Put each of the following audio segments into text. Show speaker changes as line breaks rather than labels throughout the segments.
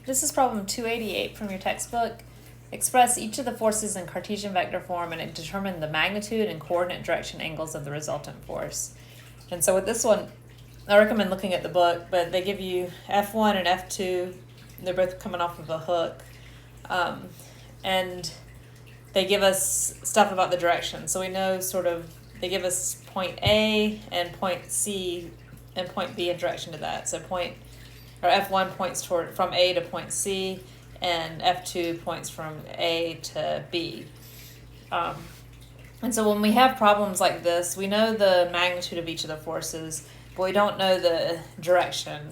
This is problem 288 from your textbook. Express each of the forces in Cartesian vector form and determine the magnitude and coordinate direction angles of the resultant force. And so with this one, I recommend looking at the book, but they give you F1 and F2. They're both coming off of a hook. And they give us stuff about the direction. So we know they give us point A and point C and point B in direction to that. So F1 points from A to point C, and F2 points from A to B. And so when we have problems like this, we know the magnitude of each of the forces, but we don't know the direction.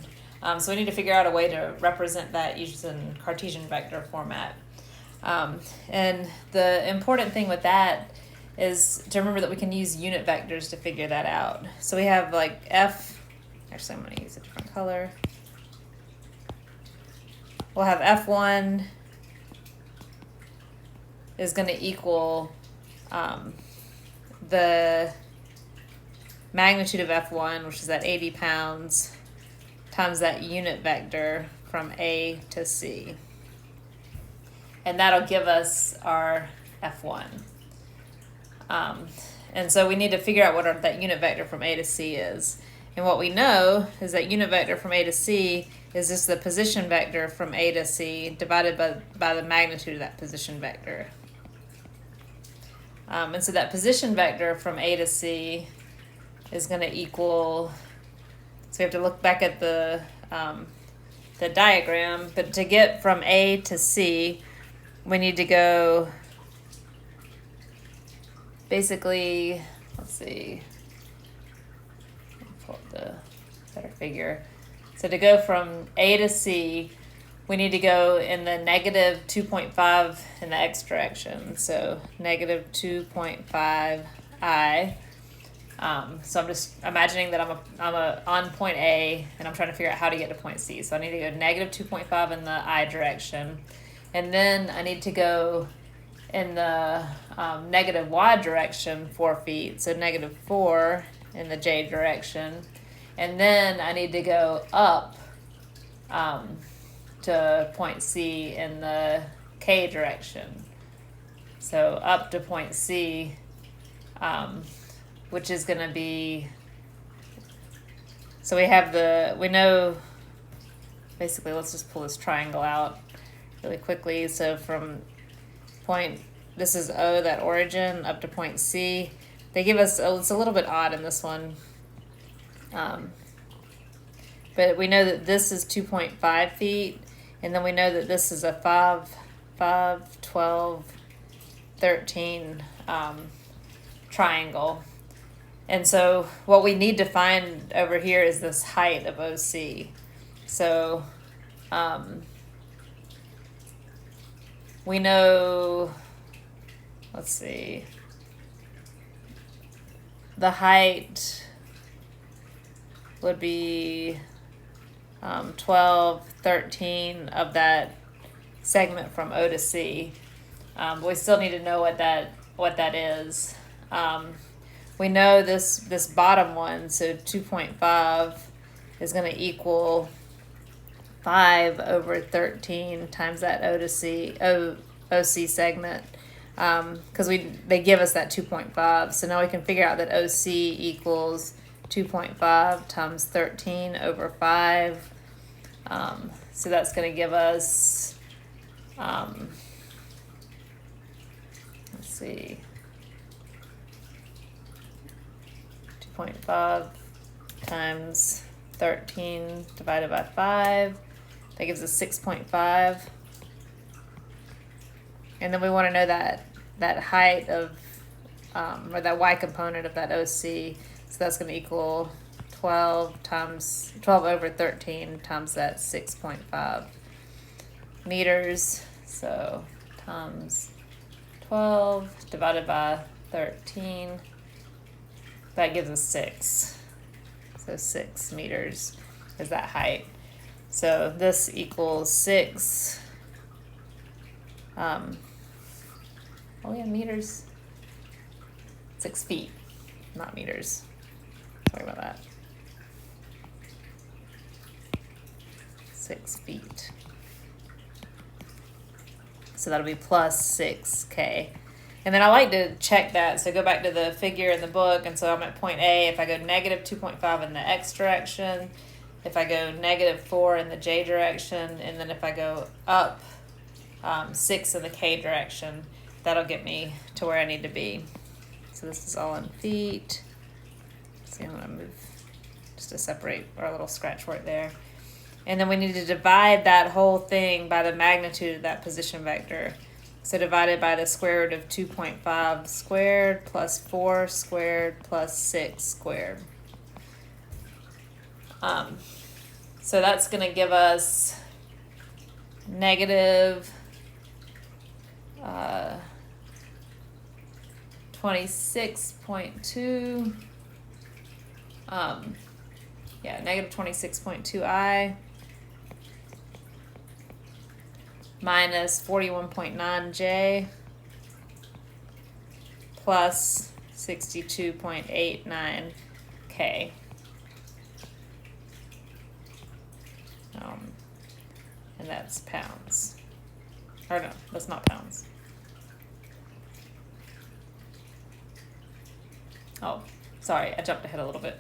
So we need to figure out a way to represent that using Cartesian vector format. And the important thing with that is to remember that we can use unit vectors to figure that out. So we have like actually I'm going to use a different color. We'll have F1 is going to equal the magnitude of F1, which is at 80 pounds, times that unit vector from A to C. And that'll give us our F1. And so we need to figure out what that unit vector from A to C is. And what we know is that unit vector from A to C is just the position vector from A to C divided by the magnitude of that position vector. And so that position vector from A to C is going to equal, so we have to look back at the diagram, but to get from A to C, we need to go, basically, let's see, pull up the better figure. So to go from A to C, we need to go in the negative 2.5 in the x direction. So negative 2.5 I. So I'm just imagining that I'm on point A, and I'm trying to figure out how to get to point C. So I need to go negative 2.5 in the I direction. And then I need to go in the negative y direction 4 feet. So negative 4 in the j direction. And then I need to go up to point C in the k direction. So up to point C, which is going to be, so we know, basically, let's just pull this triangle out really quickly. So from this is O, that origin, up to point C. They give us, it's a little bit odd in this one. But we know that this is 2.5 feet, and then we know that this is a 5, 12, 13 triangle. And so what we need to find over here is this height of OC. So we know, let's see, the height would be 12, 13 of that segment from O to C. But we still need to know what that is. We know this bottom one, so 2.5 is going to equal 5 over 13 times that OC segment, because they give us that 2.5. So now we can figure out that OC equals 2.5 times 13 over 5. So that's going to give us, let's see, 2.5 times 13 divided by 5. That gives us 6.5. And then we want to know that height of, or that y component of that OC. So that's going to equal 12 over 13 times that 6.5 meters. So times 12 divided by 13. That gives us 6. So 6 meters is that height. So this equals 6. Meters. 6 feet, not meters. Sorry about that. 6 feet. So that'll be plus 6K. And then I like to check that. So go back to the figure in the book. And so I'm at point A. If I go negative 2.5 in the X direction, if I go negative 4 in the J direction, and then if I go up 6 in the K direction, that'll get me to where I need to be. So this is all in feet. See, I'm going to move just to separate our little scratch work there. And then we need to divide that whole thing by the magnitude of that position vector. So divided by the square root of 2.5 squared plus 4 squared plus 6 squared. So that's going to give us negative 26.2. Negative 26.2i minus 41.9j plus 62.89k. And that's pounds. Or no, that's not pounds. Oh, sorry, I jumped ahead a little bit.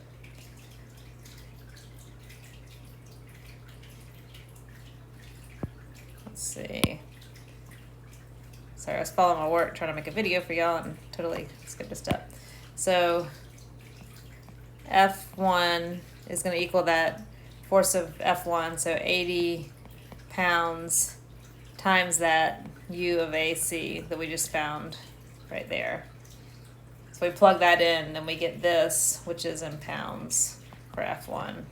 Let's see. Sorry, I was following my work, trying to make a video for y'all and totally skipped a step. So F1 is going to equal that force of F1, so 80 pounds times that U of AC that we just found right there. So we plug that in, and we get this, which is in pounds for F1.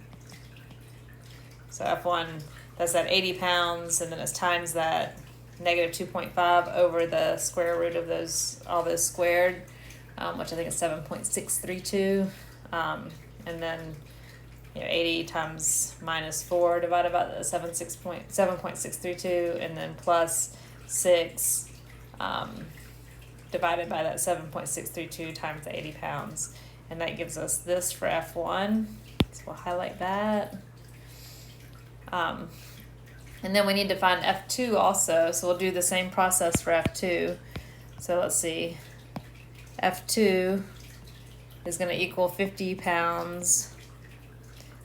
So F1, that's that 80 pounds, and then it's times that negative 2.5 over the square root of all those squared, which I think is 7.632. And then 80 times minus 4 divided by the 7.632, and then plus 6 divided by that 7.632 times the 80 pounds. And that gives us this for F1. So we'll highlight that. And then we need to find F2 also. So we'll do the same process for F2. So let's see. F2 is going to equal 50 pounds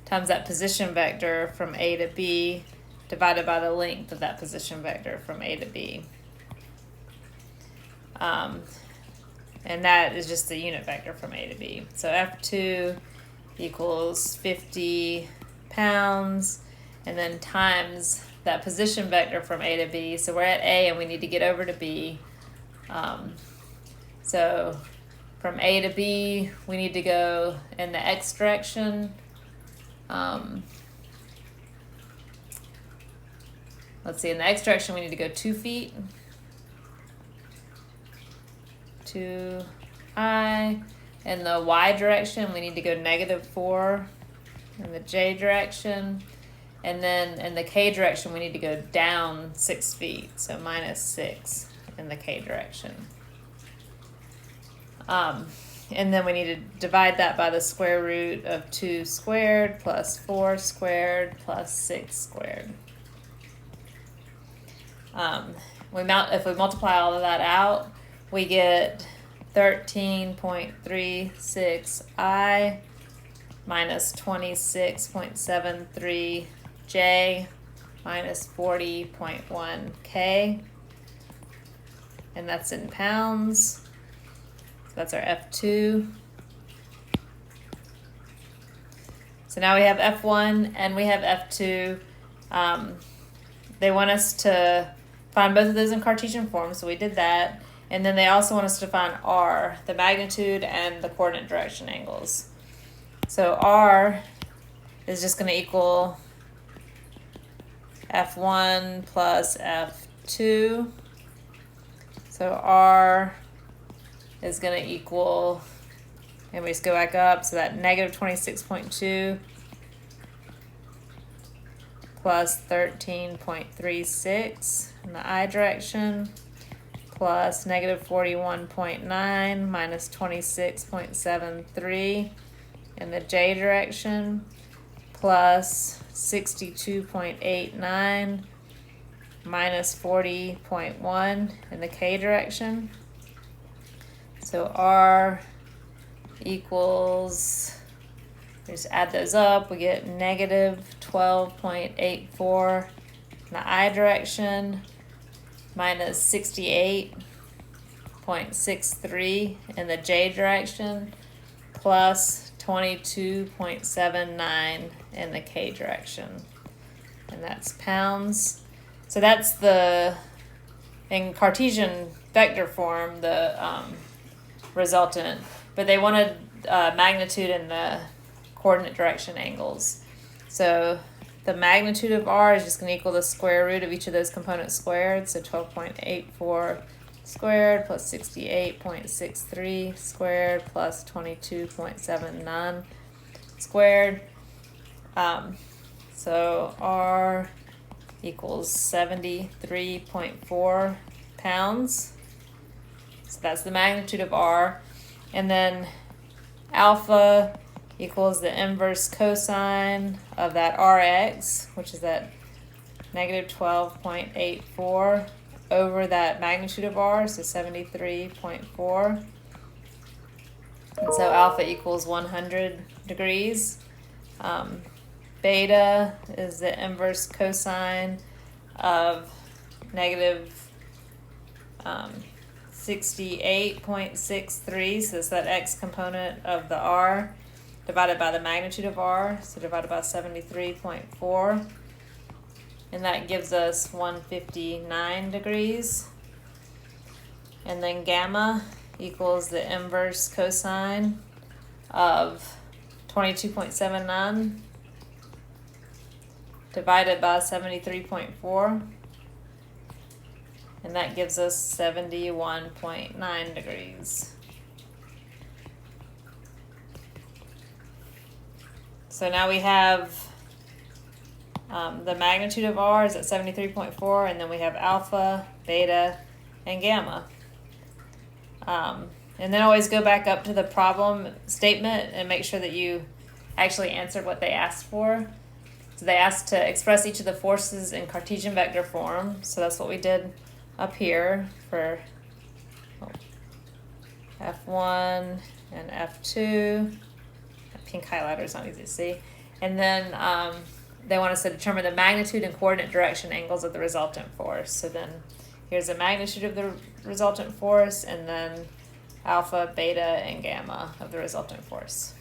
times that position vector from A to B divided by the length of that position vector from A to B. And that is just the unit vector from A to B. So F2 equals 50 pounds, and then times that position vector from A to B. So we're at A and we need to get over to B. So from A to B, we need to go in the X direction. Let's see, in the X direction, we need to go 2 feet. 2i. In the Y direction, we need to go negative 4. In the J direction. And then in the K direction, we need to go down 6 feet. So minus 6 in the K direction. And then we need to divide that by the square root of 2 squared plus 4 squared plus 6 squared. If we multiply all of that out, we get 13.36i minus 26.73j minus 40.1k. And that's in pounds. That's our F2. So now we have F1 and we have F2. They want us to find both of those in Cartesian form, so we did that. And then they also want us to find R, the magnitude and the coordinate direction angles. So R is just going to equal F1 plus F2. So R is going to equal, and we just go back up, so that negative 26.2 plus 13.36 in the I direction plus negative 41.9 minus 26.73 in the J direction plus 62.89 minus 40.1 in the k direction. So R equals, we just add those up, we get negative 12.84 in the I direction, minus 68.63 in the J direction, plus 22.79 in the K direction. And that's pounds. So that's the, in Cartesian vector form, the resultant, but they wanted magnitude in the coordinate direction angles. So the magnitude of R is just going to equal the square root of each of those components squared. So 12.84 squared plus 68.63 squared plus 22.79 squared. So R equals 73.4 pounds. So that's the magnitude of R. And then alpha equals the inverse cosine of that Rx, which is that negative 12.84 over that magnitude of R, so 73.4. And so alpha equals 100 degrees. Beta is the inverse cosine of negative 68.63, so it's that x component of the R divided by the magnitude of R, so divided by 73.4, and that gives us 159 degrees. And then gamma equals the inverse cosine of 22.79 divided by 73.4, and that gives us 71.9 degrees. So now we have the magnitude of R is at 73.4, and then we have alpha, beta, and gamma. And then always go back up to the problem statement and make sure that you actually answered what they asked for. So they asked to express each of the forces in Cartesian vector form. So that's what we did up here for F1 and F2. Pink highlighter is not easy to see. And then they want us to determine the magnitude and coordinate direction angles of the resultant force. So then here's the magnitude of the resultant force, and then alpha, beta, and gamma of the resultant force.